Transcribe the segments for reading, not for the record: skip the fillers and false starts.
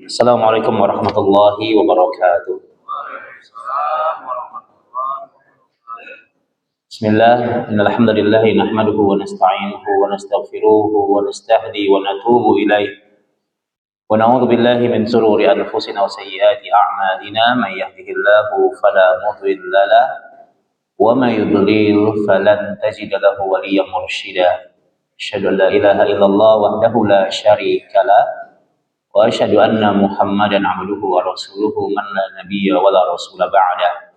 Assalamualaikum warahmatullahi wabarakatuh. Bismillah, innal hamdalillah nahmaduhu wa nasta'inuhu wa nastaghfiruhu wa nastahdi wa natubu ilaih. Wa na'udzu billahi min shururi anfusina wa sayyiati a'malina may yahdihillahu fala mudilla lahu wa may yudlil falan tajida lahu waliyyan mursyida. Asyhadu an la ilaha illallah wahdahu la syarika lahu wa asyhadu anna Muhammadan abduhu wa rasuluhu man la nabiyya wa la rasula ba'da.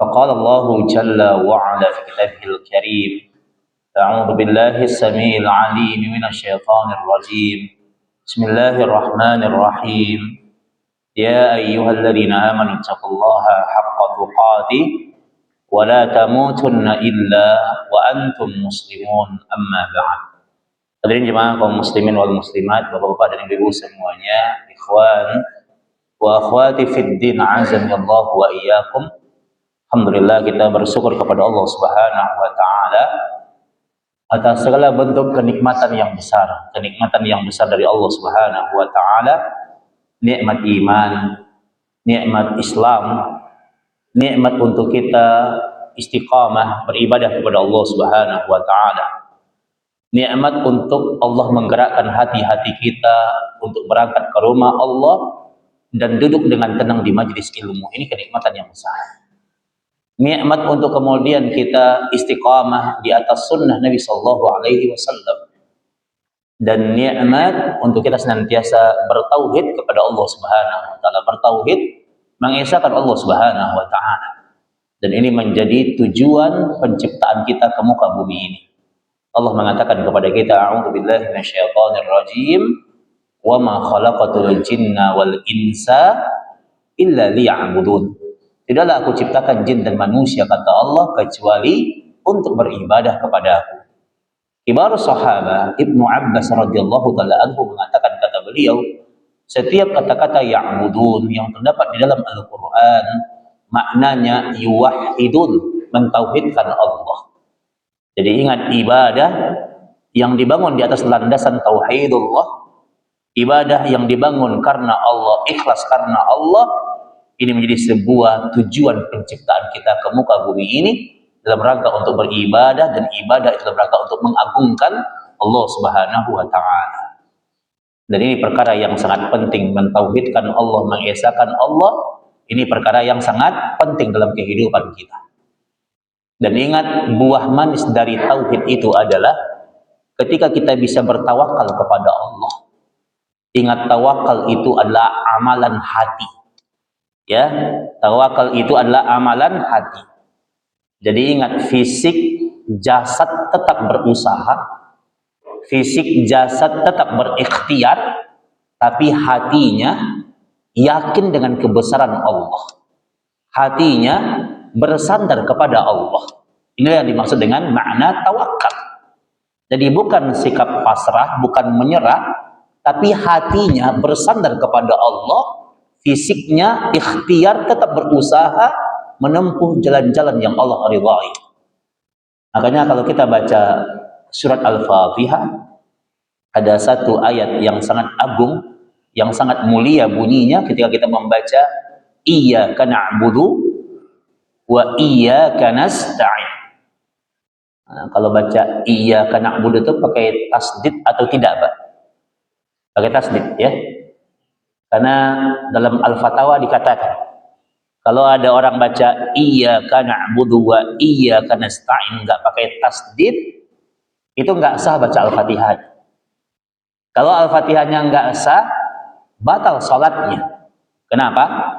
Faqala Allah jalla wa ala fi kitabihil karim. A'udzu billahi as-sami'il 'alim minasy syaithanir rajim. Bismillahirrahmanirrahim. Ya ayyuhalladzina amanu taqullaha haqqa tuqatih wa la tamutunna illa wa antum muslimun. Amma ba'd. Hadirin jemaah kaum muslimin wal muslimat, bapak-bapak dan ibu-ibu semuanya, ikhwan wa akhwati fid din, azani Allah wa iyyakum. Alhamdulillah, kita bersyukur kepada Allah Subhanahu wa taala atas segala bentuk kenikmatan yang besar dari Allah Subhanahu wa taala, nikmat iman, nikmat Islam, nikmat untuk kita istiqamah beribadah kepada Allah Subhanahu wa taala. Nikmat untuk Allah menggerakkan hati-hati kita untuk berangkat ke rumah Allah dan duduk dengan tenang di majelis ilmu. Ini kenikmatan yang besar. Nikmat untuk kemudian kita istiqamah di atas sunnah Nabi Sallallahu Alaihi Wasallam. Dan nikmat untuk kita senantiasa bertauhid kepada Allah Subhanahu Wa Taala, bertauhid, mengesahkan Allah Subhanahu Wa Taala. Dan ini menjadi tujuan penciptaan kita ke muka bumi ini. Allah mengatakan kepada kita, a'udzu billahi minasyaitonir rajim, wa ma khalaqatul jinna wal insa illa liya'budun. Tidaklah aku ciptakan jin dan manusia, kata Allah, kecuali untuk beribadah kepada aku. Kibarus sahabat Ibnu Abbas radhiyallahu taala anhu mengatakan, kata beliau, setiap kata-kata ya'budun yang terdapat di dalam Al-Qur'an maknanya yuwahhidun, mentauhidkan Allah. Jadi ingat, ibadah yang dibangun di atas landasan tauhidullah, ibadah yang dibangun karena Allah, ikhlas karena Allah, ini menjadi sebuah tujuan penciptaan kita ke muka bumi ini dalam rangka untuk beribadah, dan ibadah itu dalam rangka untuk mengagungkan Allah Subhanahu wa taala. Dan ini perkara yang sangat penting, mentauhidkan Allah, mengesahkan Allah. Ini perkara yang sangat penting dalam kehidupan kita. Dan ingat, buah manis dari tauhid itu adalah ketika kita bisa bertawakal kepada Allah. Ingat, tawakal itu adalah amalan hati. Ya, tawakal itu adalah amalan hati. Jadi ingat, fisik jasad tetap berusaha, fisik jasad tetap berikhtiar, tapi hatinya yakin dengan kebesaran Allah. Hatinya bersandar kepada Allah. Inilah yang dimaksud dengan makna tawakal. Jadi bukan sikap pasrah, bukan menyerah, tapi hatinya bersandar kepada Allah, fisiknya ikhtiar, tetap berusaha menempuh jalan-jalan yang Allah ridhai. Makanya kalau kita baca surat Al-Fatihah, ada satu ayat yang sangat agung, yang sangat mulia bunyinya ketika kita membaca iyyaka na'budu wa iyyaka nasta'in. Nah, kalau baca iyyaka na'budu itu pakai tasdid atau tidak, Pak? Pakai tasdid, ya. Karena dalam Al-Fatawa dikatakan, kalau ada orang baca iyyaka na'budu wa iyyaka nasta'in enggak pakai tasdid, itu enggak sah baca Al-Fatihah. Kalau Al-Fatihahnya enggak sah, batal salatnya. Kenapa?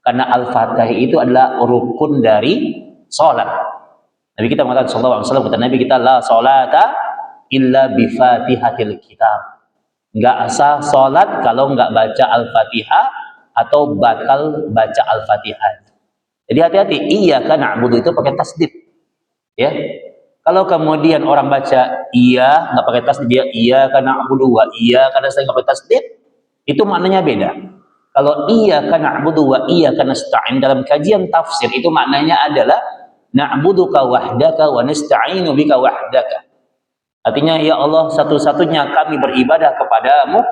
Karena Al-Fatihah itu adalah rukun dari salat. Nabi kita mengatakan sallallahu alaihi wasallam, kata Nabi kita, la salata illa bi Fatihatil kitab. Enggak sah salat kalau enggak baca Al-Fatihah atau batal baca Al-Fatihah. Jadi hati-hati, iyyaka na'budu itu pakai tasdid. Ya. Kalau kemudian orang baca iya enggak pakai tasdid, dia iyyaka na'budu wa iyyaka nasta'in enggak pakai tasdid, itu maknanya beda. Kalau iyyaka na'budu wa iyyaka nasta'in dalam kajian tafsir, itu maknanya adalah na'buduka wahdaka wa nasta'inu bika wahdaka. Artinya, ya Allah, satu-satunya kami beribadah kepadamu,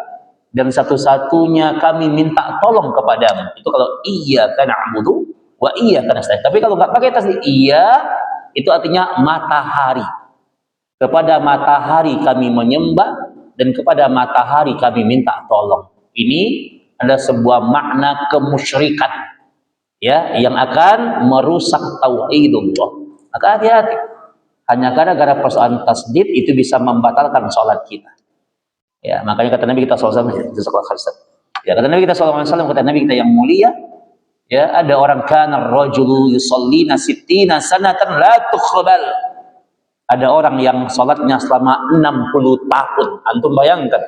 dan satu-satunya kami minta tolong kepadamu. Itu kalau iyyaka na'budu wa iyyaka nasta'in. Tapi kalau nggak pakai tasdid iya, itu artinya matahari. Kepada matahari kami menyembah dan kepada matahari kami minta tolong. Ini adalah sebuah makna kemusyrikan, ya, yang akan merusak tauhidullah. Maka hati-hati. Hanya gara-gara persoalan tasdid itu bisa membatalkan sholat kita. Ya, makanya kata Nabi kita SAW, ya, kata Nabi kita SAW, kata Nabi kita yang mulia, ya, ada orang kana rajulu yusallina sittina sanatan la tuqbal. Ada orang yang salatnya selama 60 tahun. Antum bayangkan,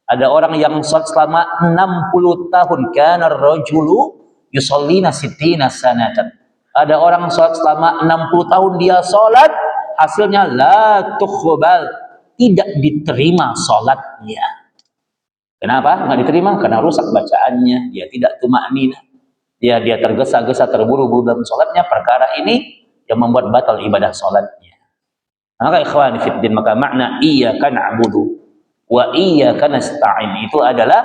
ada orang yang salat selama 60 tahun, kana rajulu yusallina sittina sanatan. Ada orang salat selama 60 tahun dia salat, hasilnya la tuqbal, tidak diterima sholatnya. Kenapa? Nggak diterima? Karena rusak bacaannya, dia tidak tumakninah, dia tergesa-gesa, terburu-buru dalam sholatnya. Perkara ini yang membuat batal ibadah sholatnya. Maka ikhwani fiddin, maka makna iyyaka na'budu wa iyyaka nasta'in itu adalah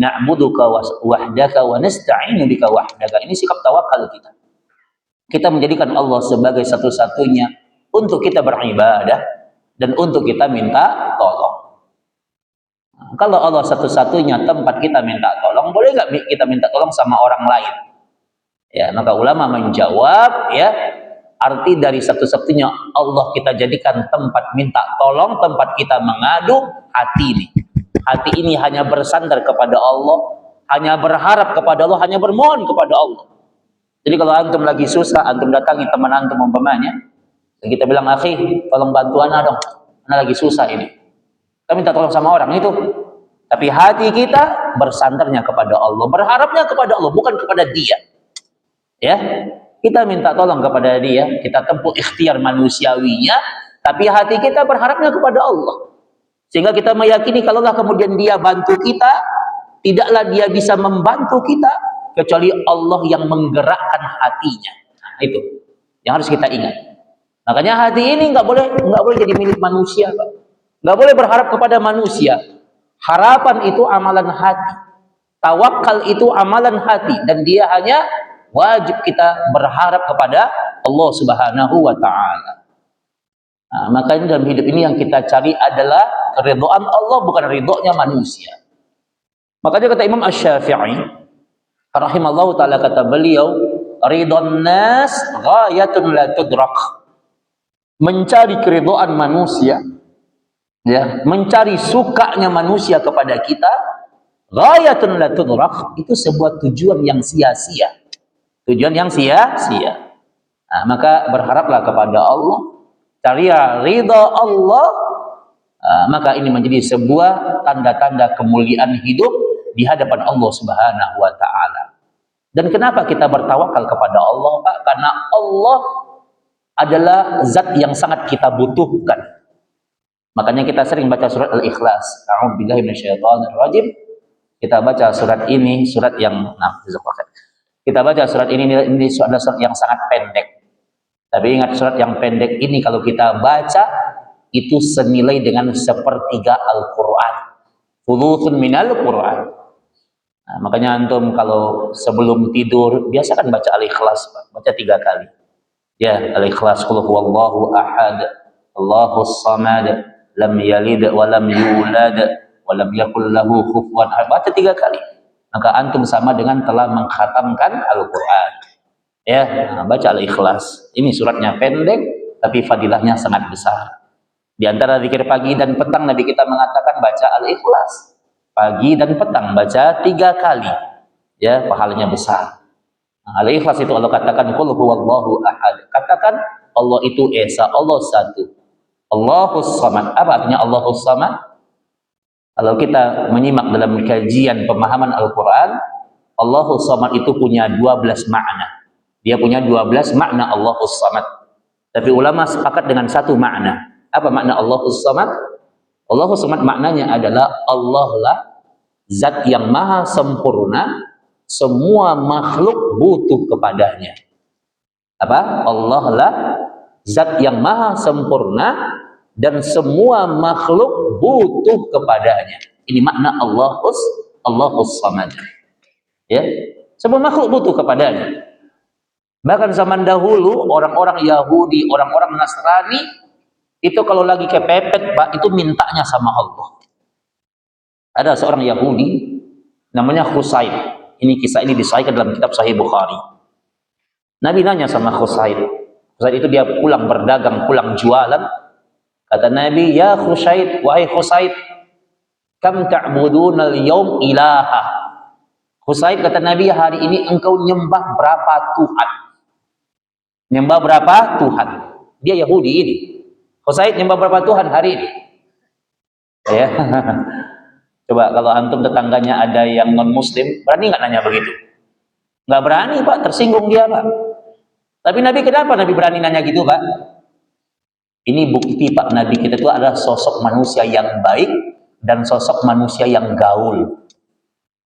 na'buduka wahdaka wa nasta'inu bika wahdaka. Ini sikap tawakal kita. Kita menjadikan Allah sebagai satu-satunya untuk kita beribadah dan untuk kita minta tolong. Nah, kalau Allah satu-satunya tempat kita minta tolong, boleh nggak kita minta tolong sama orang lain? Ya, maka ulama menjawab, ya, arti dari satu-satunya Allah kita jadikan tempat minta tolong, tempat kita mengadu, hati ini. Hati ini hanya bersandar kepada Allah, hanya berharap kepada Allah, hanya bermohon kepada Allah. Jadi kalau antum lagi susah, antum datangi teman antum umpamanya, dan kita bilang, akhi, tolong bantu ana dong, ana lagi susah ini. Kita minta tolong sama orang itu, tapi hati kita bersandarnya kepada Allah, berharapnya kepada Allah, bukan kepada dia. Ya, kita minta tolong kepada dia, kita tempuh ikhtiar manusiawinya, tapi hati kita berharapnya kepada Allah. Sehingga kita meyakini kalaulah kemudian dia bantu kita, tidaklah dia bisa membantu kita kecuali Allah yang menggerakkan hatinya. Nah, itu yang harus kita ingat. Makanya hati ini nggak boleh jadi milik manusia, Pak. Nggak boleh berharap kepada manusia. Harapan itu amalan hati, tawakal itu amalan hati, dan dia hanya wajib kita berharap kepada Allah Subhanahu wa Ta'ala. Nah, makanya dalam hidup ini yang kita cari adalah keridhaan Allah, bukan ridhonya manusia. Makanya kata Imam Asy-Syafi'i rahimallahu taala, kata beliau, ridhon nas ghayatun la tudrak. Mencari keridhaan manusia, ya, mencari sukanya manusia kepada kita, ghayatun la tudrak, itu sebuah tujuan yang sia-sia. Tujuan yang sia-sia. Nah, maka berharaplah kepada Allah, cari ridha Allah. Maka ini menjadi sebuah tanda-tanda kemuliaan hidup di hadapan Allah Subhanahu wa Ta'ala. Dan kenapa kita bertawakal kepada Allah, Pak? Karena Allah adalah zat yang sangat kita butuhkan. Makanya kita sering baca surat Al-Ikhlas. A'udzubillahi minasyaitonirrajim. Kita baca surat ini, surat yang kita baca surat ini adalah surat yang sangat pendek. Tapi ingat, surat yang pendek ini kalau kita baca itu senilai dengan sepertiga Al-Qur'an. Thuluthun minal Qur'an. Nah, makanya antum kalau sebelum tidur biasakan baca Al-Ikhlas, baca 3 kali. Ya, Al-Ikhlas, qul huwallahu ahad, Allahus samad, lam yalid wa lam yulad wa lam yakul lahu kufuwan ahad. Baca 3 kali. Maka antum sama dengan telah mengkhatamkan Al-Qur'an. Ya, baca Al-Ikhlas. Ini suratnya pendek tapi fadilahnya sangat besar. Di antara zikir pagi dan petang Nabi kita mengatakan baca Al-Ikhlas. Pagi dan petang baca 3 kali. Ya, pahalanya besar. Al-Ikhlas itu Allah katakan qul huwallahu ahad. Katakan Allah itu esa, Allah satu. Allahus samad. Apa artinya Allahus samad? Kalau kita menyimak dalam kajian pemahaman Al-Qur'an, Allahus samad itu punya 12 makna. Dia punya 12 makna Allahus samad. Tapi ulama sepakat dengan satu makna. Apa makna Allahus samad? Allahus samad maknanya adalah Allah lah zat yang maha sempurna, semua makhluk butuh kepadanya. Apa? Allah lah zat yang maha sempurna dan semua makhluk butuh kepadanya. Ini makna Allahus Samad. Ya, semua makhluk butuh kepadanya. Bahkan zaman dahulu orang-orang Yahudi, orang-orang Nasrani itu kalau lagi kepepet, Pak, itu mintanya sama Allah. Ada seorang Yahudi namanya Khusaib. Ini kisah ini disahihkan dalam kitab Sahih Bukhari. Nabi nanya sama Khusaib. Khusaib itu dia pulang berdagang, pulang jualan. Kata Nabi, "Ya Khusaib, wahai Khusaib, kam ta'buduna al-yawm ilaha?" Khusaib kata Nabi, hari ini engkau nyembah berapa Tuhan? Nyembah berapa Tuhan? Dia Yahudi ini. Khusaib nyembah berapa Tuhan hari ini? Ya. Coba kalau antum tetangganya ada yang non-muslim, berani nggak nanya begitu? Nggak berani, Pak. Tersinggung dia, Pak. Tapi Nabi, kenapa Nabi berani nanya gitu, Pak? Ini bukti, Pak, Nabi kita itu adalah sosok manusia yang baik dan sosok manusia yang gaul.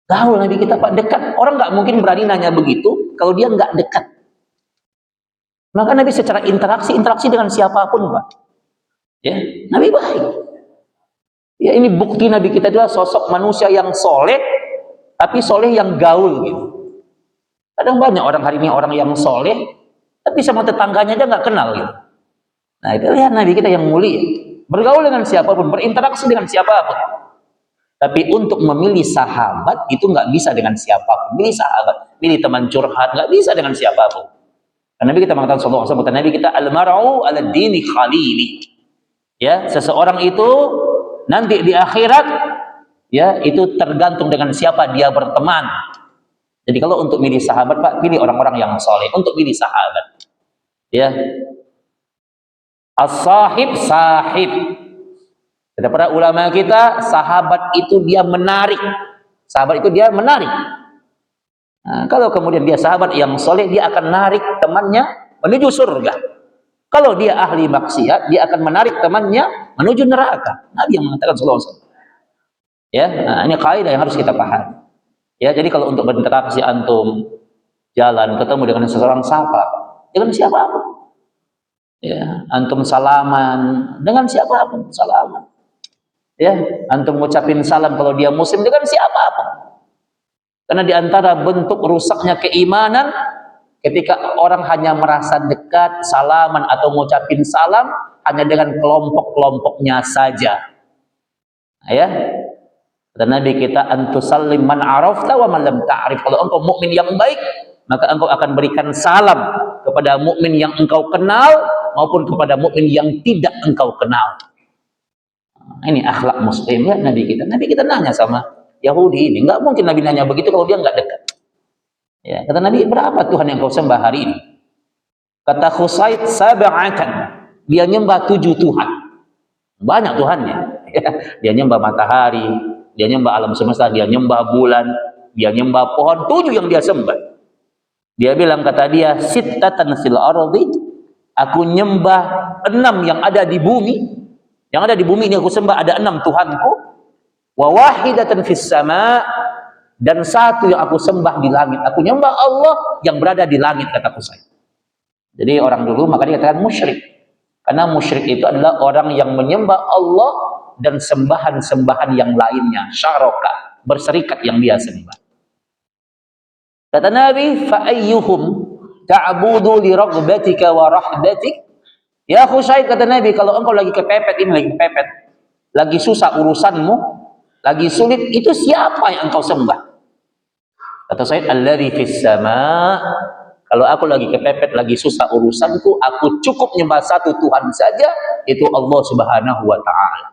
Gaul Nabi kita, Pak, dekat. Orang nggak mungkin berani nanya begitu kalau dia nggak dekat. Maka Nabi secara interaksi dengan siapapun, Pak. Ya, Nabi baik. Ya, ini bukti Nabi kita adalah sosok manusia yang soleh, tapi soleh yang gaul gitu. Kadang banyak orang hari ini orang yang soleh, tapi sama tetangganya aja nggak kenal gitu. Nah, itu lihat Nabi kita yang mulia, bergaul dengan siapapun, berinteraksi dengan siapapun. Tapi untuk memilih sahabat itu nggak bisa dengan siapapun. Milih sahabat, milih teman curhat, nggak bisa dengan siapapun. Karena Nabi kita mengatakan sallallahu alaihi wasallam, Nabi kita al-mar'u 'ala dini khalili. Ya, seseorang itu nanti di akhirat ya itu tergantung dengan siapa dia berteman. Jadi kalau untuk milih sahabat, Pak, pilih orang-orang yang soleh untuk milih sahabat. Ya. As-sahib sahib. Kata para ulama kita, sahabat itu dia menarik. Sahabat itu dia menarik. Nah, kalau kemudian dia sahabat yang soleh, dia akan menarik temannya menuju surga. Kalau dia ahli maksiat, dia akan menarik temannya menuju neraka. Nabi yang mengatakan sallallahu alaihi wasallam. Ya, nah, ini kaidah yang harus kita pahami. Ya, jadi kalau untuk berinteraksi antum jalan ketemu dengan seseorang, sapa dengan siapapun. Ya, antum salaman dengan siapapun, salaman. Ya, antum ngucapin salam kalau dia muslim dengan siapapun. Karena di antara bentuk rusaknya keimanan ketika orang hanya merasa dekat, salaman atau ngucapin salam hanya dengan kelompok-kelompoknya saja. Nah, ya. Dan Nabi kita antusallim man arafta wa man lam ta'rif. Kalau engkau mukmin yang baik, maka engkau akan berikan salam kepada mukmin yang engkau kenal maupun kepada mukmin yang tidak engkau kenal. Ini akhlak muslim ya Nabi kita. Nabi kita nanya sama Yahudi ini, nggak mungkin Nabi nanya begitu kalau dia nggak dekat. Ya, kata Nabi, berapa Tuhan yang kau sembah hari ini? Kata Khusaid, sab'atan. Dia nyembah 7 Tuhan. Banyak Tuhannya. Ya, dia nyembah matahari, dia nyembah alam semesta, dia nyembah bulan, dia nyembah pohon. 7 yang dia sembah. Dia bilang, kata dia, sittatan fil ardi. Aku nyembah 6 yang ada di bumi. Yang ada di bumi ini aku sembah ada 6 Tuhanku. Wa wahidatan fis sama, dan 1 yang aku sembah di langit. Aku nyembah Allah yang berada di langit, kata Khusaid. Jadi orang dulu maka dikatakan musyrik. Karena musyrik itu adalah orang yang menyembah Allah dan sembahan-sembahan yang lainnya, syaraka, berserikat yang dia sembah. Kata Nabi, fa ayyuhum ta'budu li raghbatika wa rahbatik. Ya Khusaid, kata Nabi, kalau engkau lagi kepepet, ini lagi kepepet, lagi susah urusanmu, lagi sulit, itu siapa yang engkau sembah? Kata Said, alladzi fis sama. Kalau aku lagi kepepet, lagi susah urusanku, aku cukup nyembah 1 Tuhan saja, itu Allah Subhanahu wa taala.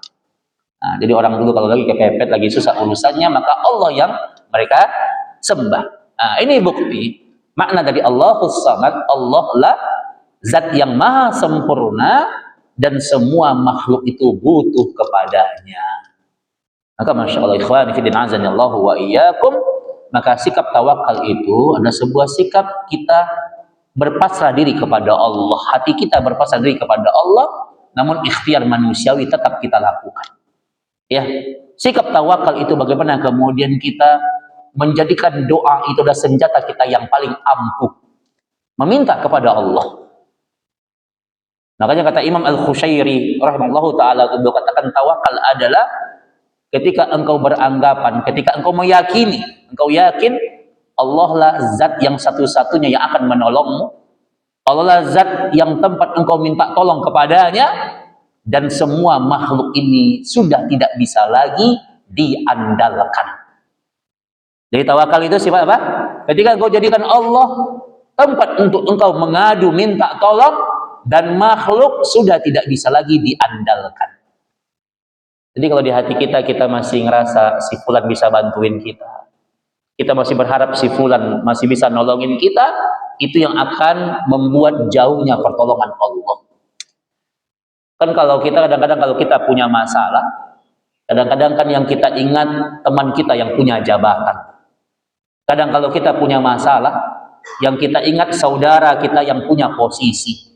Nah, jadi orang dulu kalau lagi kepepet, lagi susah urusannya, maka Allah yang mereka sembah. Nah, ini bukti makna dari Allahus Samad, Allah lah zat yang maha sempurna dan semua makhluk itu butuh kepadanya. Maka Masya Allah ikhwan fillah azanillahu wa iyyakum, maka sikap tawakal itu adalah sebuah sikap kita berpasrah diri kepada Allah. Hati kita berpasrah diri kepada Allah, namun ikhtiar manusiawi tetap kita lakukan. Ya, sikap tawakal itu bagaimana kemudian kita menjadikan doa itu adalah senjata kita yang paling ampuh. Meminta kepada Allah. Makanya kata Imam Al-Khushairi rahimahullahu taala, beliau katakan tawakal adalah ketika engkau beranggapan, ketika engkau meyakini, engkau yakin Allah lah zat yang satu-satunya yang akan menolongmu, Allah lah zat yang tempat engkau minta tolong kepadanya, dan semua makhluk ini sudah tidak bisa lagi diandalkan. Jadi tawakal itu sifat apa? Ketika engkau jadikan Allah tempat untuk engkau mengadu minta tolong, dan makhluk sudah tidak bisa lagi diandalkan. Jadi kalau di hati kita masih ngerasa si fulan bisa bantuin kita masih berharap si fulan masih bisa nolongin kita, itu yang akan membuat jauhnya pertolongan Allah. Kan kalau kita kadang-kadang kalau kita punya masalah, kadang-kadang kan yang kita ingat teman kita yang punya jabatan. Kadang kalau kita punya masalah, yang kita ingat saudara kita yang punya posisi.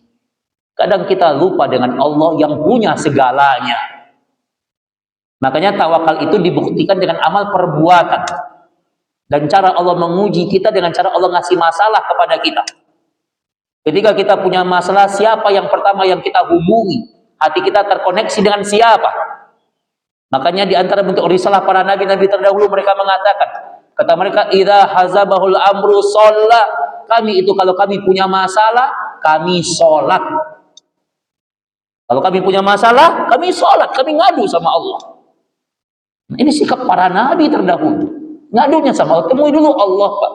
Kadang kita lupa dengan Allah yang punya segalanya. Makanya tawakal itu dibuktikan dengan amal perbuatan. Dan cara Allah menguji kita dengan cara Allah ngasih masalah kepada kita. Ketika kita punya masalah, siapa yang pertama yang kita hubungi? Hati kita terkoneksi dengan siapa? Makanya di antara bentuk risalah para nabi-nabi terdahulu, mereka mengatakan, kata mereka, idza hazabahul amru sholla. Kami itu kalau kami punya masalah, kami sholat. Kalau kami punya masalah, kami sholat, kami ngadu sama Allah. Ini sikap para nabi terdahulu. Ngadunya sama Allah, temui dulu Allah, Pak.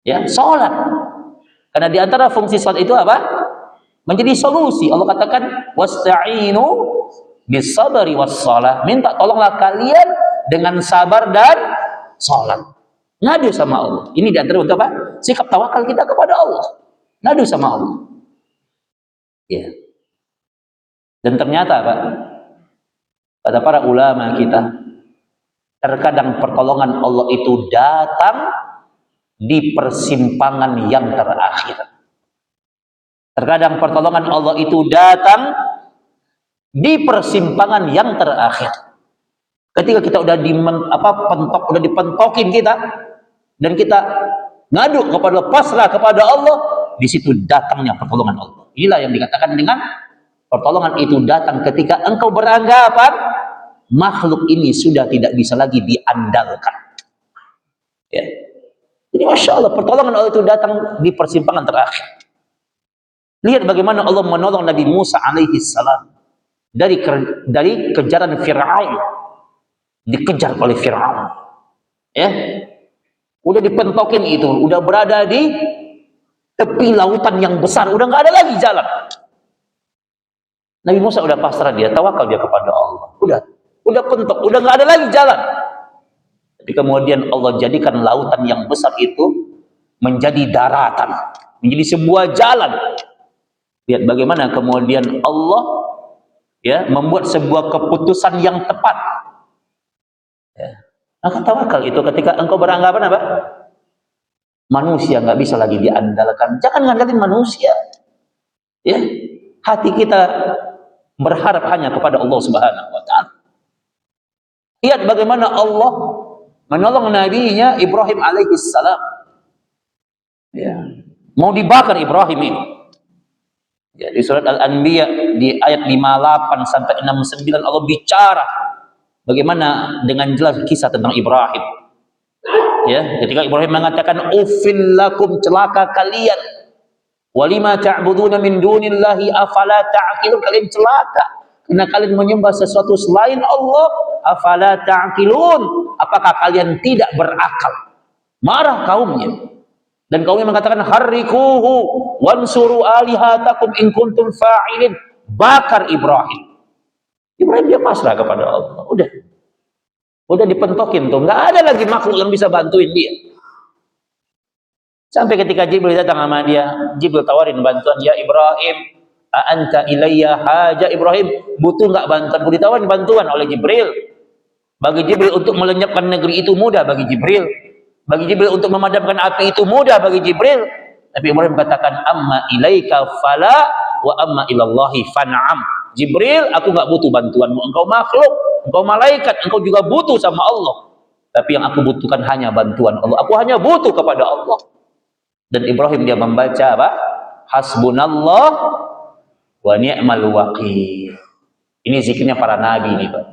Ya, sholat. Karena di antara fungsi sholat itu apa? Menjadi solusi. Allah katakan, wasta'inu bis-sabri was-shalah. Minta tolonglah kalian dengan sabar dan sholat. Ngadu sama Allah. Ini di antara untuk apa? Sikap tawakal kita kepada Allah. Ngadu sama Allah. Ya. Dan ternyata, Pak, kata para ulama kita, terkadang pertolongan Allah itu datang di persimpangan yang terakhir. Terkadang pertolongan Allah itu datang di persimpangan yang terakhir. Ketika kita udah udah dipentokin kita, dan kita ngadu kepada pasrah kepada Allah, di situ datangnya pertolongan Allah. Inilah yang dikatakan dengan pertolongan itu datang ketika engkau beranggapan makhluk ini sudah tidak bisa lagi diandalkan. Ya. Jadi Masya Allah, pertolongan Allah itu datang di persimpangan terakhir. Lihat bagaimana Allah menolong Nabi Musa alaihi salam dari kejaran Fir'aun. Dikejar oleh Fir'aun. Ya. Udah dipentokin itu, udah berada di tepi lautan yang besar, udah nggak ada lagi jalan. Nabi Musa udah pasrah, dia tawakal dia kepada Allah. Udah pentok, udah nggak ada lagi jalan. Tapi kemudian Allah jadikan lautan yang besar itu menjadi daratan, menjadi sebuah jalan. Lihat bagaimana kemudian Allah ya membuat sebuah keputusan yang tepat. Ya. Maka tawakal itu ketika engkau beranggapan apa? Manusia nggak bisa lagi diandalkan. Jangan ngandalkan manusia. Ya, hati kita berharap hanya kepada Allah Subhanahu wa Ta'ala. Lihat bagaimana Allah menolong nabinya Ibrahim alaihissalam. Ya. Mau dibakar Ibrahim ini. Ya, di surat Al-Anbiya di ayat 58 sampai 69 Allah bicara bagaimana dengan jelas kisah tentang Ibrahim. Ya, ketika Ibrahim mengatakan uffil lakum, celaka kalian. Walima ta'buduna min dunillahi afala ta'qilun, kalian celaka karena kalian menyembah sesuatu selain Allah. Afala ta'qilun, apakah kalian tidak berakal? Marah kaumnya. Dan kaumnya mengatakan harrikuhu wansuru alihatakum in kuntum fa'ilin. Bakar Ibrahim. Ibrahim dia pasrah kepada Allah. Udah dipentokin tuh, nggak ada lagi makhluk yang bisa bantuin dia. Sampai ketika Jibril datang sama dia, Jibril tawarin bantuan, ya Ibrahim, a'anta ilayya haja. Ibrahim, butuh nggak bantuan? Ditawarin bantuan oleh Jibril. Bagi Jibril untuk melenyapkan negeri itu mudah bagi Jibril. Bagi Jibril untuk memadamkan api itu mudah bagi Jibril. Tapi Ibrahim katakan, amma ilaika fala wa amma ilallahi fan'am. Jibril, aku nggak butuh bantuanmu. Engkau makhluk, engkau malaikat, engkau juga butuh sama Allah. Tapi yang aku butuhkan hanya bantuan Allah. Aku hanya butuh kepada Allah. Dan Ibrahim dia membaca apa? Hasbunallah wa ni'mal wakil. Ini zikirnya para nabi ini, Pak.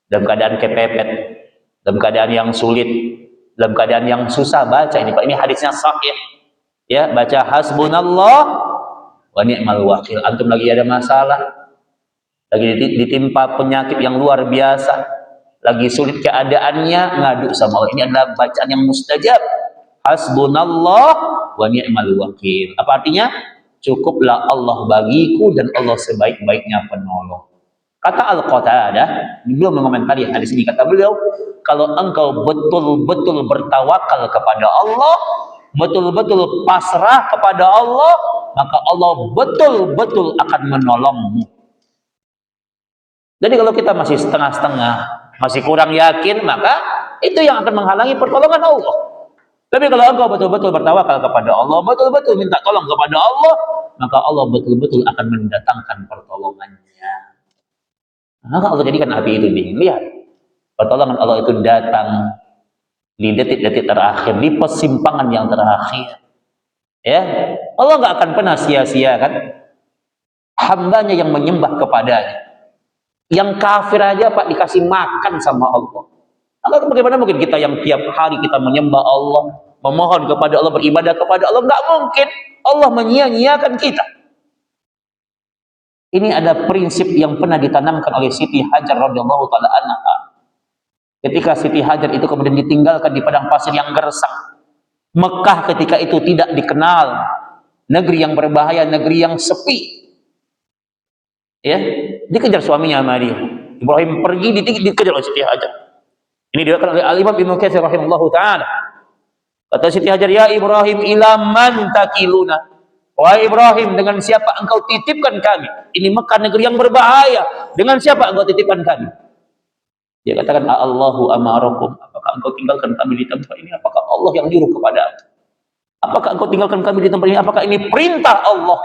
dalam keadaan kepepet, dalam keadaan yang sulit, dalam keadaan yang susah, baca ini Pak. Ini hadisnya sahih. Ya, baca hasbunallah wa ni'mal wakil. Antum lagi ada masalah, lagi ditimpa penyakit yang luar biasa, lagi sulit keadaannya, ngadu sama Allah. Ini adalah bacaan yang mustajab. Hasbunallah wa ni'mal wakil. Apa artinya? Cukuplah Allah bagiku dan Allah sebaik-baiknya penolong. Kata Al-Qatadah, beliau mengomentari hadis ini, kata beliau, kalau engkau betul-betul bertawakal kepada Allah, betul-betul pasrah kepada Allah, maka Allah betul-betul akan menolongmu. Jadi kalau kita masih setengah-setengah, masih kurang yakin, maka itu yang akan menghalangi pertolongan Allah. Tapi kalau engkau betul-betul bertawakal kepada Allah, betul-betul minta tolong kepada Allah, maka Allah betul-betul akan mendatangkan pertolongannya. Maka Allah jadikan api itu dingin. Lihat, pertolongan Allah itu datang di detik-detik terakhir, di persimpangan yang terakhir. Ya, Allah nggak akan pernah sia-sia kan hambanya yang menyembah kepadanya. Yang kafir aja Pak dikasih makan sama Allah. Maka bagaimana mungkin kita yang tiap hari kita menyembah Allah, memohon kepada Allah, beribadah kepada Allah? Nggak mungkin Allah menyia-nyiakan kita. Ini ada prinsip yang pernah ditanamkan oleh Siti Hajar radhiyallahu taala anha. Ketika Siti Hajar itu kemudian ditinggalkan di padang pasir yang gersang. Mekah ketika itu tidak dikenal, negeri yang berbahaya, negeri yang sepi. Ya, dikejar suaminya sama dia. Ibrahim pergi dikejar oleh Siti Hajar. Ini diriwayatkan oleh Al-Imam Ibnu Katsir rahimahullahu taala. Kata Siti Hajar, "Ya Ibrahim, ila man takiluna?" Wahai Ibrahim, dengan siapa engkau titipkan kami? Ini Mekah negeri yang berbahaya. Dengan siapa engkau titipkan kami? Dia katakan, "Allahu amarakum." Apakah engkau tinggalkan kami di tempat ini? Apakah Allah yang nyuruh kepada aku? Apakah engkau tinggalkan kami di tempat ini? Apakah ini perintah Allah?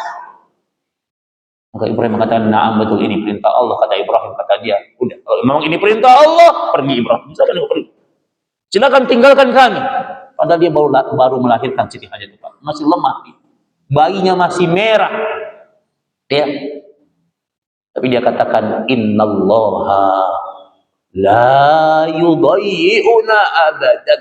Maka Ibrahim mengatakan, "Na'am, betul, ini perintah Allah." Kata Ibrahim, kata dia, "Udah, kalau memang ini perintah Allah, pergi Ibrahim. Silakan engkau pergi. Silakan tinggalkan kami." Padahal dia baru melahirkan Siti Hajar itu, Pak. Masih lemah. Bayinya masih merah. Ya. Tapi dia katakan, "Innallaha la yudayyi'una abadan."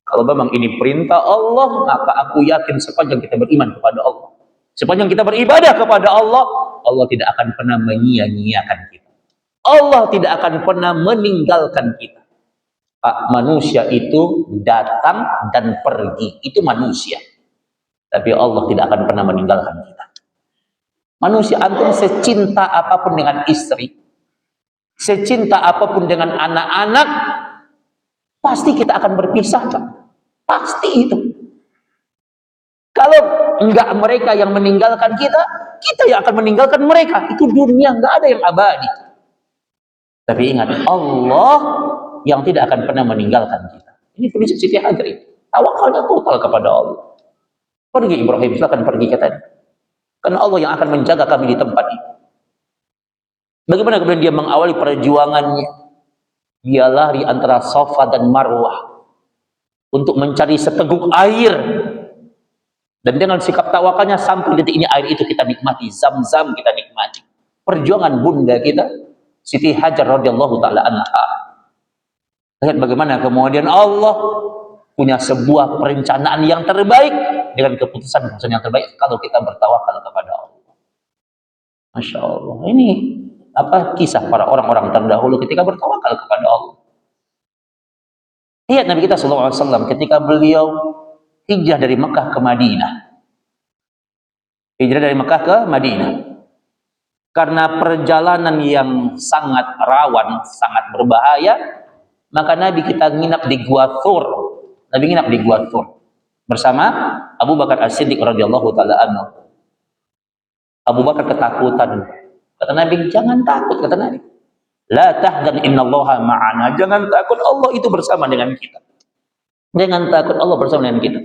Kalau memang ini perintah Allah, maka aku yakin sepanjang kita beriman kepada Allah, sepanjang kita beribadah kepada Allah, Allah tidak akan pernah menyia-nyiakan kita. Allah tidak akan pernah meninggalkan kita. Pak, manusia itu datang dan pergi, itu manusia. Tapi Allah tidak akan pernah meninggalkan kita. Manusia, antum secinta apapun dengan istri, secinta apapun dengan anak-anak, pasti kita akan berpisah, Pak. Pasti itu. Kalau enggak mereka yang meninggalkan kita, kita yang akan meninggalkan mereka. Itu dunia, enggak ada yang abadi. Tapi ingat, Allah yang tidak akan pernah meninggalkan kita. Ini prinsip Siti Hajar itu. Tawakalnya total kepada Allah. Pergi Ibrahim, silakan pergi katanya. Karena Allah yang akan menjaga kami di tempat ini. Bagaimana kemudian dia mengawali perjuangannya? Dia lari antara Safa dan Marwah untuk mencari seteguk air. Dan dengan sikap tawakalnya sampai detik ini air itu kita nikmati, Zam-Zam kita nikmati. Perjuangan bunda kita Siti Hajar radhiyallahu taala anha. Lihat bagaimana kemudian Allah punya sebuah perencanaan yang terbaik dengan keputusan-keputusan yang terbaik kalau kita bertawakal kepada Allah. Masya Allah. Ini apa kisah para orang-orang terdahulu ketika bertawakal kepada Allah. Lihat Nabi kita SAW ketika beliau hijrah dari Mekah ke Madinah. Hijrah dari Mekah ke Madinah. Karena perjalanan yang sangat rawan, sangat berbahaya, maka Nabi kita nginap di Gua Thur. Nabi nginap di Gua Thur bersama Abu Bakar As-Siddiq radhiyallahu taala anhu. Abu Bakar ketakutan. Kata Nabi, "Jangan takut," kata Nabi. "La tahzan innallaha ma'ana." Jangan takut, Allah itu bersama dengan kita. Jangan takut, Allah bersama dengan kita.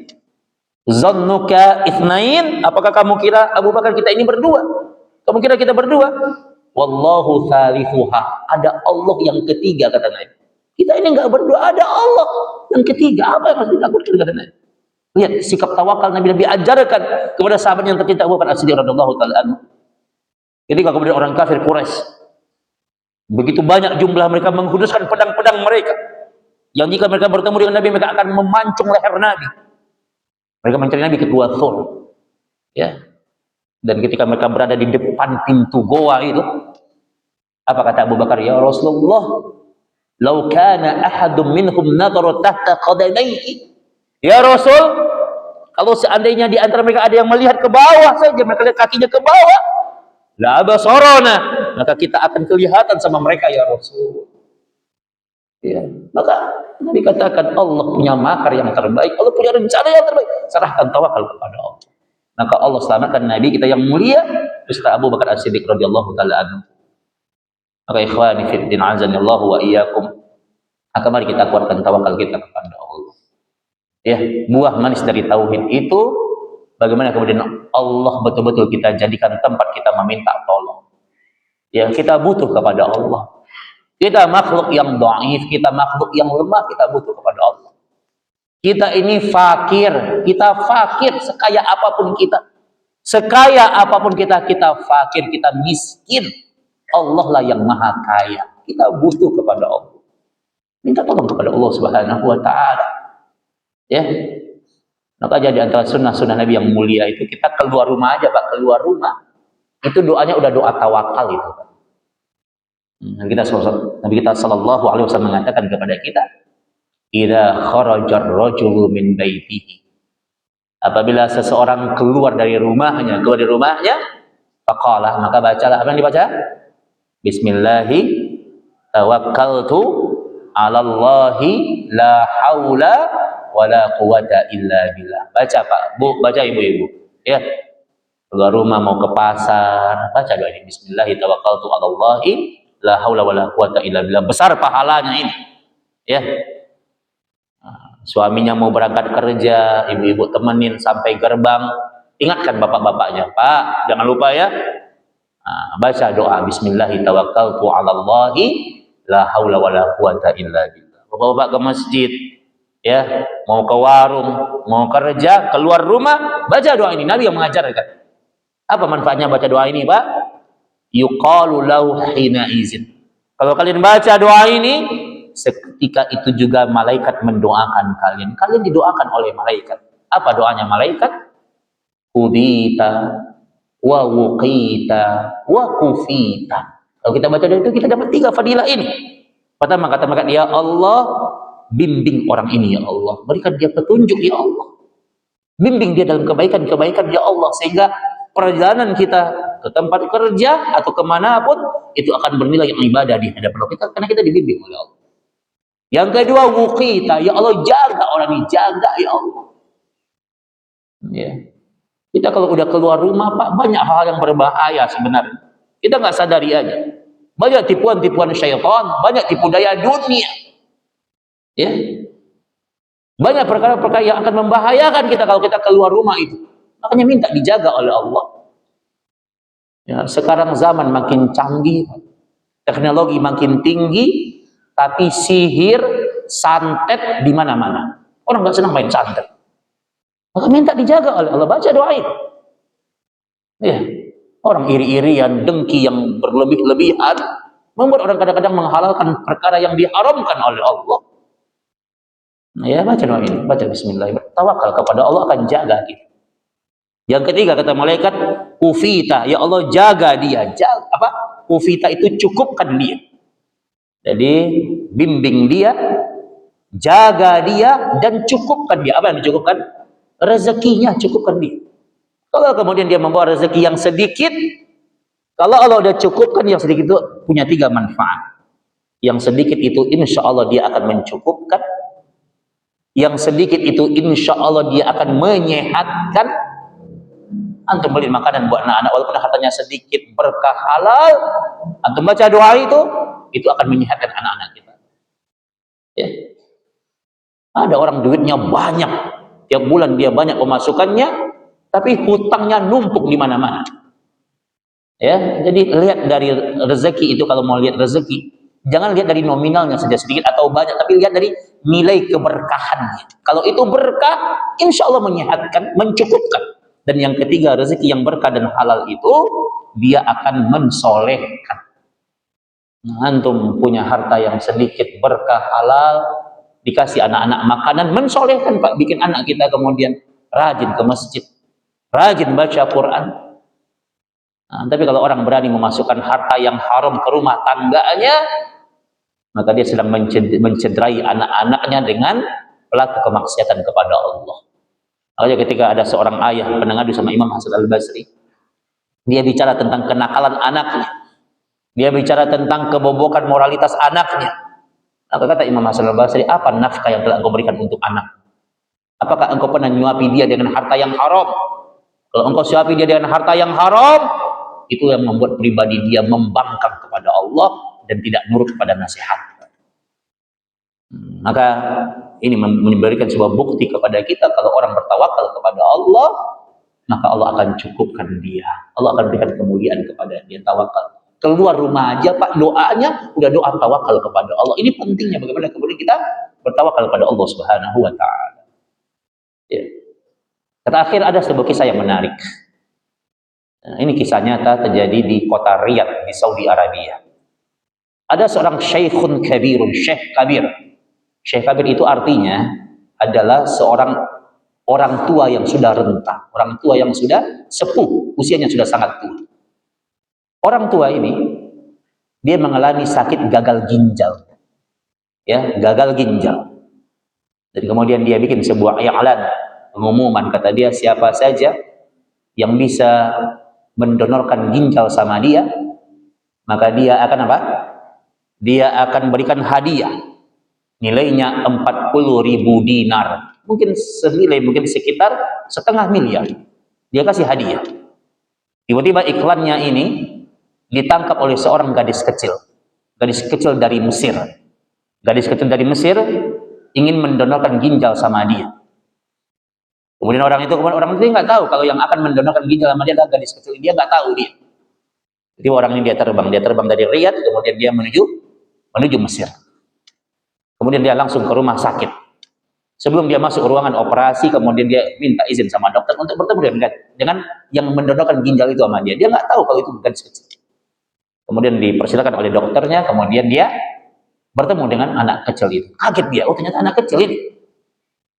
Zannuka itsnain, apakah kamu kira Abu Bakar kita ini berdua? Kamu kira kita berdua? Wallahu thalithuha. Ada Allah yang ketiga, kata Nabi. Kita ini enggak berdua, ada Allah yang ketiga. Apa yang harus ditakutkan, kata Nabi? Lihat sikap tawakal Nabi ajarkan kepada sahabat yang tercinta Abu Bakar As-Siddiq radhiyallahu taala anhu. Ketika kemudian orang kafir Quraisy Begitu banyak jumlah mereka menghunuskan pedang-pedang mereka. Yang jika mereka bertemu dengan Nabi, mereka akan memancung leher Nabi. Mereka mencari Nabi kedua Thur. Ya. Dan ketika mereka berada di depan pintu goa itu, apa kata Abu Bakar? Ya Rasulullah, "Lau kana ahadun minhum nadhara tahta qadamaihi." Ya Rasul, kalau seandainya di antara mereka ada yang melihat ke bawah saja, mereka lihat kakinya ke bawah, la abasarana, maka kita akan kelihatan sama mereka ya Rasul. Ya, maka Nabi katakan Allah punya makar yang terbaik, Allah punya rencana yang terbaik. Serahkan tawakal kepada Allah. Maka Allah selamatkan Nabi kita yang mulia, Ustaz Abu Bakar As-Siddiq radhiyallahu taala anhu. Maka ikhwani fi din azanillahu wa iyyakum, maka mari kita kuatkan tawakal kita kepada Allah. Ya, buah manis dari tauhid itu bagaimana kemudian Allah betul-betul kita jadikan tempat kita meminta tolong. Ya, kita butuh kepada Allah. Kita makhluk yang dhaif, kita makhluk yang lemah, kita butuh kepada Allah. Kita ini fakir, kita fakir sekaya apapun kita. Sekaya apapun kita, kita fakir, kita miskin. Allah lah yang maha kaya. Kita butuh kepada Allah. Minta tolong kepada Allah Subhanahu wa taala. Ya. Maka jadi antara sunnah-sunnah Nabi yang mulia itu kita keluar rumah aja, Pak, keluar rumah. Itu doanya udah doa tawakal itu, Pak. Nabi kita sallallahu alaihi wasallam mengatakan kepada kita, "Idza kharajar rajulu min baitihi." Apabila seseorang keluar dari rumahnya, faqala, maka bacalah apa yang dibaca? Bismillahi tawakkaltu 'alallahi la haula wala quwata illa billah. Baca Pak, Bu, baca ibu-ibu. Ya. Keluar rumah mau ke pasar, baca doa ini. Bismillahi tawakkaltu 'alallahi la haula wala quwata illa billah. Besar pahalanya ini. Ya. Suaminya mau berangkat kerja, ibu-ibu temenin sampai gerbang. Ingatkan bapak-bapaknya, Pak, jangan lupa ya. Baca doa Bismillahi tawakkaltu 'alallahi la haula wala quwata illa billah. Bapak-bapak ke masjid, ya, mau ke warung, mau kerja, keluar rumah, baca doa ini. Nabi yang mengajarkan. Apa manfaatnya baca doa ini, Pak? Yuqalu lahu hina izin. Kalau kalian baca doa ini, seketika itu juga malaikat mendoakan kalian. Kalian didoakan oleh malaikat. Apa doanya malaikat? Udita wa wuqita wa kufita. Kalau kita baca doa itu, kita dapat 3 fadilah ini. Pertama kata malaikat, ya Allah, bimbing orang ini ya Allah. Berikan dia petunjuk ya Allah. Bimbing dia dalam kebaikan-kebaikan ya Allah. Sehingga perjalanan kita ke tempat kerja atau kemanapun itu akan bernilai yang ibadah di hadapan Allah kita, karena kita dibimbing oleh Allah. Yang kedua, wuqita, ya Allah, jaga orang ini, jaga ya Allah. Ya. Kita kalau udah keluar rumah, Pak, banyak hal yang berbahaya sebenarnya. Kita nggak sadari aja. Banyak tipuan-tipuan syaitan, banyak tipu daya dunia. Ya. Banyak perkara-perkara yang akan membahayakan kita kalau kita keluar rumah itu. Makanya minta dijaga oleh Allah. Ya, sekarang zaman makin canggih, teknologi makin tinggi, tapi sihir, santet di mana-mana. Orang nggak senang main santet. Maka minta dijaga oleh Allah. Baca doa itu. Ya. Orang iri-irian, dengki yang berlebih-lebihan membuat orang kadang-kadang menghalalkan perkara yang diharamkan oleh Allah. Nah, ya, baca doa ini, baca bismillah. Tawakal kepada Allah akan jaga kita. Yang ketiga kata malaikat, kufita, ya Allah jaga dia. Kufita itu cukupkan dia. Jadi bimbing dia, jaga dia, dan cukupkan dia. Apa yang dicukupkan? Rezekinya cukupkan dia. Kalau kemudian dia membawa rezeki yang sedikit, kalau Allah udah cukupkan yang sedikit itu punya 3 manfaat. Yang sedikit itu insya Allah dia akan mencukupkan. Yang sedikit itu insya Allah dia akan menyehatkan. Antum beli makanan buat anak-anak walaupun hartanya sedikit, berkah halal, antum baca doa itu akan menyehatkan anak-anak kita. Ya. Ada orang duitnya banyak, tiap bulan dia banyak pemasukannya, tapi hutangnya numpuk di mana-mana. Ya, jadi lihat dari rezeki itu, kalau mau lihat rezeki, jangan lihat dari nominalnya saja sedikit atau banyak, tapi lihat dari nilai keberkahannya. Kalau itu berkah, insya Allah menyehatkan, mencukupkan. Dan yang ketiga, rezeki yang berkah dan halal itu dia akan mensolehkan. Antum punya harta yang sedikit, berkah halal, dikasih anak-anak makanan, mensolehkan Pak, bikin anak kita kemudian rajin ke masjid, rajin baca Quran. Nah, tapi kalau orang berani memasukkan harta yang haram ke rumah tangganya, maka dia sedang mencederai anak-anaknya dengan pelaku kemaksiatan kepada Allah. Makanya ketika ada seorang ayah pernah ngadu sama Imam Hasan Al-Basri, dia bicara tentang kenakalan anaknya, dia bicara tentang kebobokan moralitas anaknya. Maka kata Imam Hasan Al-Basri, apa nafkah yang telah engkau berikan untuk anak? Apakah engkau pernah nyuapi dia dengan harta yang haram? Kalau engkau suapi dia dengan harta yang haram, itu yang membuat pribadi dia membangkang kepada Allah dan tidak nurut kepada nasihat. Maka ini memberikan sebuah bukti kepada kita, kalau orang bertawakal kepada Allah, maka Allah akan cukupkan dia. Allah akan berikan kemuliaan kepada dia. Tawakal. Keluar rumah aja Pak, doanya udah doa tawakal kepada Allah. Ini pentingnya bagaimana kemudian kita bertawakal kepada Allah Subhanahu wa taala. Ya. Terakhir ada sebuah kisah yang menarik. Nah, ini kisah nyata terjadi di kota Riyadh di Saudi Arabia. Ada seorang syekhun kabirun, syekh kabir. Syekh kabir itu artinya adalah seorang orang tua yang sudah renta, orang tua yang sudah sepuh, usianya sudah sangat tua. Orang tua ini dia mengalami sakit gagal ginjal. Ya, gagal ginjal. Dan kemudian dia bikin sebuah i'lan, pengumuman, kata dia, siapa saja yang bisa mendonorkan ginjal sama dia, maka dia akan apa? Dia akan berikan hadiah nilainya 40.000 dinar, mungkin senilai mungkin sekitar 0,5 miliar. Dia kasih hadiah. Tiba-tiba iklannya ini ditangkap oleh seorang gadis kecil dari Mesir. Gadis kecil dari Mesir ingin mendonorkan ginjal sama dia. Kemudian orang itu nggak tahu kalau yang akan mendonorkan ginjal sama dia adalah gadis kecil. Dia nggak tahu dia. Jadi orang ini dia terbang dari Riyadh, kemudian dia menuju Mesir. Kemudian dia langsung ke rumah sakit. Sebelum dia masuk ruangan operasi, kemudian dia minta izin sama dokter untuk bertemu dengan yang mendonorkan ginjal itu sama dia. Dia nggak tahu kalau itu gadis kecil. Kemudian dipersilakan oleh dokternya, kemudian dia bertemu dengan anak kecil itu. Kaget dia, oh ternyata anak kecil ini.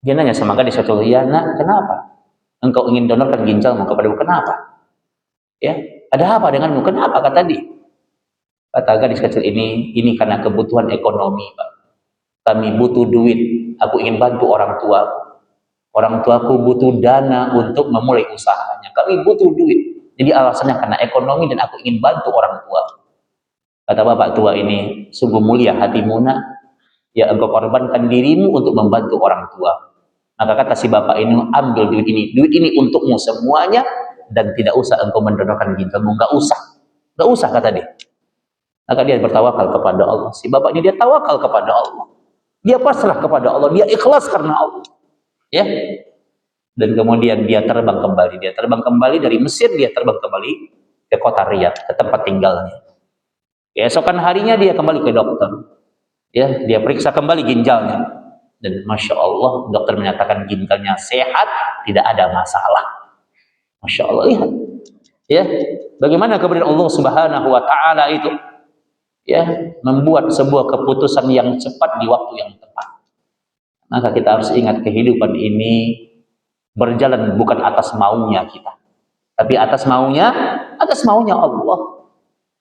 Dia nanya sama gadis kecil, ya nak, kenapa engkau ingin donorkan ginjalmu kepadamu? Kenapa? Ya, ada apa denganmu? Kenapa? Kata dia. Kata gadis kecil ini karena kebutuhan ekonomi, Pak. Kami butuh duit. Aku ingin bantu orang tuaku. Orang tuaku butuh dana untuk memulai usahanya. Kami butuh duit. Jadi alasannya karena ekonomi dan aku ingin bantu orang tua. Kata bapak tua ini, sungguh mulia hatimu nak. Ya engkau korbankan dirimu untuk membantu orang tua. Maka kata si bapak ini, ambil duit ini. Duit ini untukmu semuanya dan tidak usah engkau mendonorkan ginjalmu. Enggak usah kata dia. Maka dia bertawakal kepada Allah. Si bapak ini dia tawakal kepada Allah. Dia pasrah kepada Allah, dia ikhlas karena Allah. Ya. Dan kemudian dia terbang kembali dari Mesir, dia terbang kembali ke kota Riyadh, ke tempat tinggalnya. Keesokan harinya dia kembali ke dokter. Ya, dia periksa kembali ginjalnya. Dan Masya Allah, dokter menyatakan ginjalnya sehat, tidak ada masalah. Masya Allah, lihat. Ya, bagaimana kemudian Allah Subhanahu wa taala itu ya membuat sebuah keputusan yang cepat di waktu yang tepat. Maka kita harus ingat, kehidupan ini berjalan bukan atas maunya kita, tapi atas maunya Allah.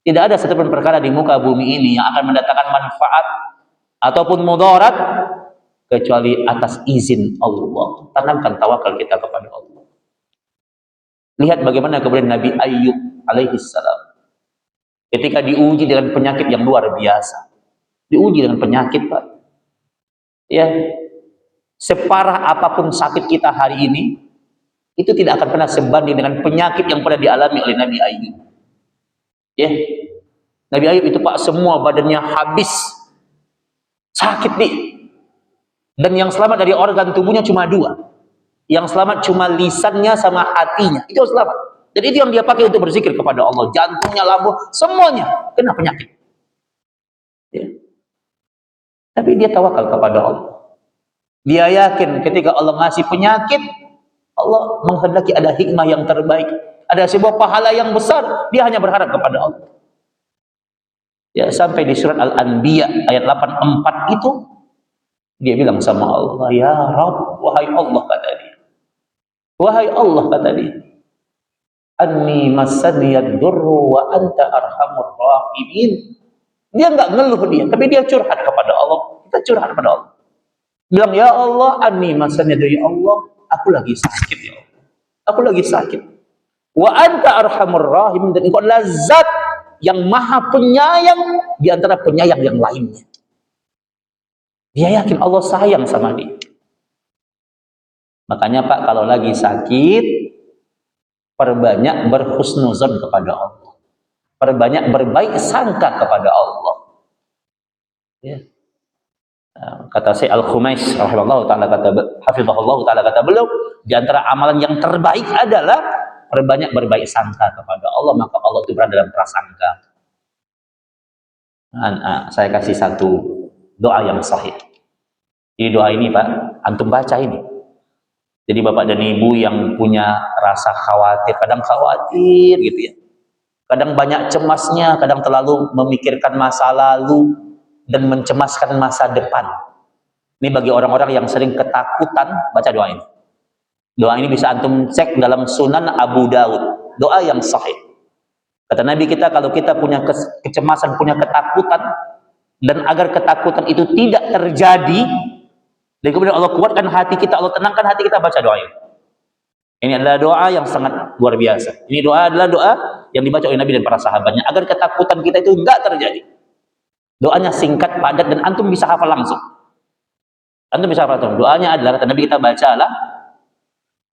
Tidak ada satupun perkara di muka bumi ini yang akan mendatangkan manfaat ataupun mudarat kecuali atas izin Allah. Tanamkan tawakal kita kepada Allah. Lihat bagaimana kemudian Nabi Ayyub alaihi salam ketika diuji dengan penyakit yang luar biasa. Diuji dengan penyakit, Pak. Ya. Separah apapun sakit kita hari ini, itu tidak akan pernah sebanding dengan penyakit yang pernah dialami oleh Nabi Ayyub. Ya. Nabi Ayyub itu, Pak, semua badannya habis. Sakit nih. Dan yang selamat dari organ tubuhnya cuma 2. Yang selamat cuma lisannya sama hatinya. Itu yang selamat. Jadi itu yang dia pakai untuk berzikir kepada Allah. Jantungnya, lambung, semuanya kena penyakit. Ya. Tapi dia tawakal kepada Allah. Dia yakin ketika Allah ngasih penyakit, Allah menghendaki ada hikmah yang terbaik. Ada sebuah pahala yang besar. Dia hanya berharap kepada Allah. Ya, sampai di surat Al-Anbiya ayat 84 itu dia bilang sama Allah, ya Rabb, wahai Allah kata dia. Wahai Allah kata dia. Anni masaniyad durru wa anta arhamur rahimin. Dia enggak ngeluh dia, tapi dia curhat kepada Allah. Kita curhat kepada Allah. Bilang, ya Allah, anni masaniyad durru, ya Allah, aku lagi sakit ya Allah. Aku lagi sakit. Wa anta arhamur rahimin, dan engkau adalah zat yang maha penyayang di antara penyayang yang lainnya. Dia yakin Allah sayang sama dia. Makanya Pak, kalau lagi sakit, perbanyak berhusnuzon kepada Allah. Perbanyak berbaik sangka kepada Allah. Ya. Kata Syekh Al-Khumais rahimahullah taala, hafizahullah taala, kata beliau, di antara amalan yang terbaik adalah perbanyak berbaik sangka kepada Allah, maka Allah itu berada dalam prasangka. Saya kasih satu doa yang sahih. Di doa ini Pak, antum baca ini. Jadi Bapak dan Ibu yang punya rasa khawatir, kadang khawatir gitu ya. Kadang banyak cemasnya, kadang terlalu memikirkan masa lalu dan mencemaskan masa depan. Ini bagi orang-orang yang sering ketakutan, baca doa ini. Doa ini bisa antum cek dalam Sunan Abu Daud. Doa yang sahih. Kata Nabi kita, kalau kita punya kecemasan, punya ketakutan, dan agar ketakutan itu tidak terjadi, dan kemudian Allah kuatkan hati kita, Allah tenangkan hati kita, baca doa ini. Ini adalah doa yang sangat luar biasa. Ini doa adalah doa yang dibaca oleh Nabi dan para sahabatnya, agar ketakutan kita itu enggak terjadi. Doanya singkat, padat, dan antum bisa hafal langsung. Antum bisa hafal langsung. Doanya adalah, kata Nabi kita bacalah,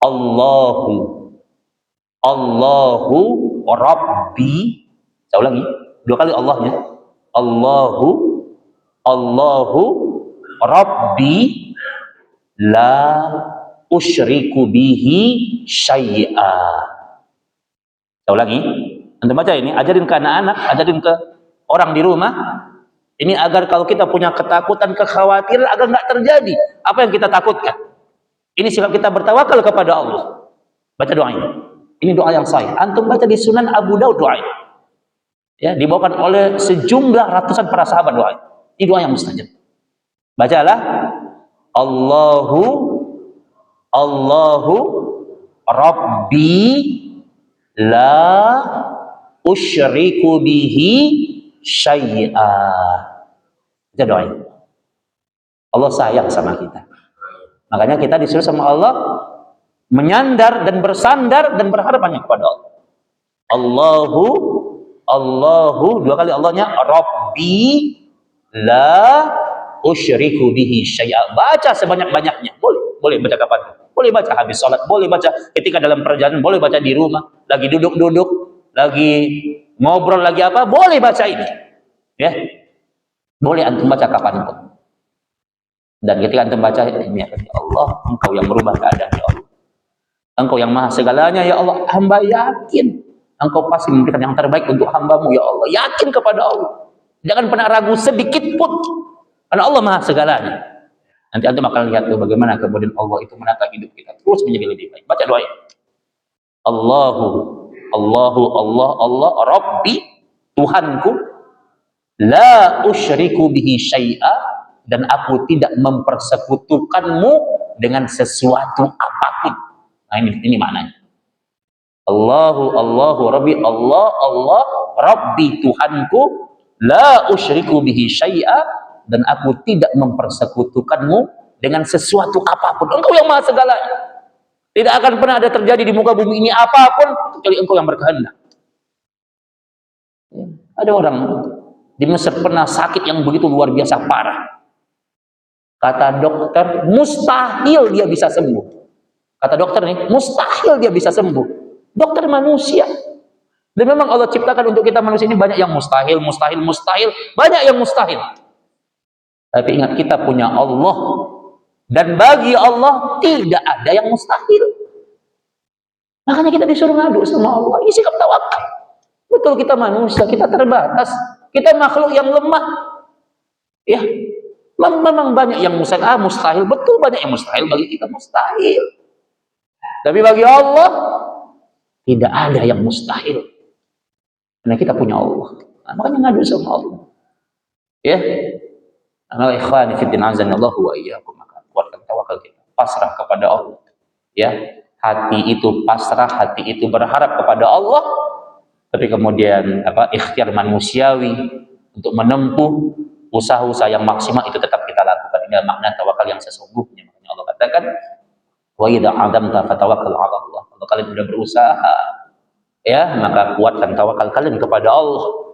Allahu Rabbi. Saya ulangi, 2 kali Allahnya. Allahu Rabbi la usyriku bihi syai'a. Saya ulangi, antum baca ini, ajarin ke anak-anak, ajarin ke orang di rumah. Ini agar kalau kita punya ketakutan, kekhawatiran, agar nggak terjadi apa yang kita takutkan. Ini sikap kita bertawakal kepada Allah. Baca doa ini. Ini doa yang sahih. Antum baca di Sunan Abu Daud doa ini. Ya, dibawakan oleh sejumlah ratusan para sahabat doa ini. Ini doa yang mustajab. Bacalah Allahu Rabbi la usyriku bihi syai'a. Baca doa ini. Allah sayang sama kita. Makanya kita disuruh sama Allah menyandar dan bersandar dan berharap hanya kepada Allah. Allahu 2 kali Allahnya, Rabbi la usyriku bihi syai'a. Baca sebanyak-banyaknya. Boleh baca kapan? Boleh baca habis sholat, boleh baca ketika dalam perjalanan, boleh baca di rumah, lagi duduk-duduk, lagi ngobrol, lagi apa, boleh baca ini. Ya. Boleh antum baca kapanpun. Dan ketika antum baca ini, ya Allah, Engkau yang merubah keadaan, ya Allah. Engkau yang maha segalanya, ya Allah. Hamba yakin Engkau pasti memberikan yang terbaik untuk hambamu, ya Allah. Yakin kepada Allah. Jangan pernah ragu sedikit pun. Karena Allah maha segalanya. Nanti antum akan lihat tuh bagaimana kemudian Allah itu menata hidup kita terus menjadi lebih baik. Baca doa ini. Allah, Rabbi, Tuhanku, la usyriku bihi syai'a, dan aku tidak mempersekutukanmu dengan sesuatu apapun. Nah ini maknanya. Allahu Rabbi, Allah Rabbi, Tuhanku, la usyriku bihi syai'a, dan aku tidak mempersekutukanmu dengan sesuatu apapun. Engkau yang maha segalanya. Tidak akan pernah ada terjadi di muka bumi ini apapun kecuali Engkau yang berkehendak. Ada orang di Mesir pernah sakit yang begitu luar biasa parah. Kata dokter, mustahil dia bisa sembuh. Kata dokter nih, mustahil dia bisa sembuh. Dokter manusia. Dan memang Allah ciptakan untuk kita manusia ini banyak yang mustahil. Banyak yang mustahil. Tapi ingat, kita punya Allah. Dan bagi Allah tidak ada yang mustahil. Makanya kita disuruh ngadu sama Allah. Ini sikap tawakal. Betul, kita manusia, kita terbatas. Kita makhluk yang lemah. Ya. Memang banyak yang mustahil, betul banyak yang mustahil, bagi kita mustahil. Tapi bagi Allah tidak ada yang mustahil. Karena kita punya Allah. Nah, makanya ngadu sama Allah. Ya, amal ikhwani fillah azanallahu wa iyyakum, maka kuatkan tawakal kita, pasrah kepada Allah. Ya, hati itu pasrah, hati itu berharap kepada Allah, tapi kemudian ikhtiar manusiawi untuk menempuh usaha-usaha yang maksimal itu tetap kita lakukan. Ini makna tawakal yang sesungguhnya. Makanya Allah katakan, wa idza azamta fatawakkal 'ala Allah. Kalau kalian sudah berusaha, ya, maka kuatkan tawakal kalian kepada Allah.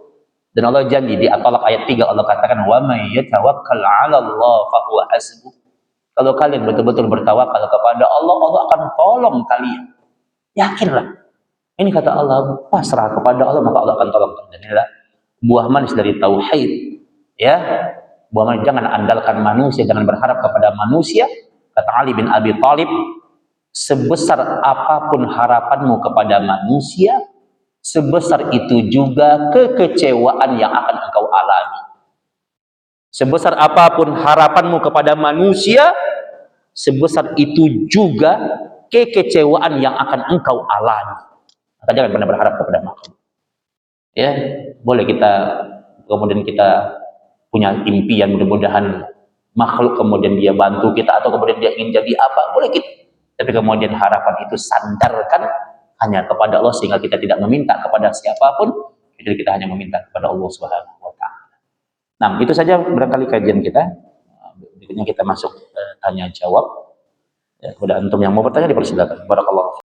Dan Allah janji di At-Talaq ayat 3, Allah katakan, wa may yatawakkal 'ala Allah fa huwa hasbuh. Kalau kalian betul-betul bertawakal kepada Allah, Allah akan tolong kalian. Yakinlah. Ini kata Allah, pasrah kepada Allah, maka Allah akan tolong. Dan inilah buah manis dari tauhid. Ya, buah manis, jangan andalkan manusia, jangan berharap kepada manusia. Kata Ali bin Abi Thalib, sebesar apapun harapanmu kepada manusia, sebesar itu juga kekecewaan yang akan engkau alami. Sebesar apapun harapanmu kepada manusia, sebesar itu juga kekecewaan yang akan engkau alami. Maka jangan pernah berharap kepada makhluk. Ya, boleh kita kemudian kita punya impian, mudah-mudahan makhluk kemudian dia bantu kita, atau kemudian dia ingin jadi apa, boleh kita. Tapi kemudian harapan itu sandarkan hanya kepada Allah, sehingga kita tidak meminta kepada siapapun, jadi kita hanya meminta kepada Allah Subhanahu wa taala. Nah, itu saja barangkali kajian kita. Berikutnya kita masuk tanya jawab. Ya, kepada antum yang mau bertanya dipersilakan. Barakallahu.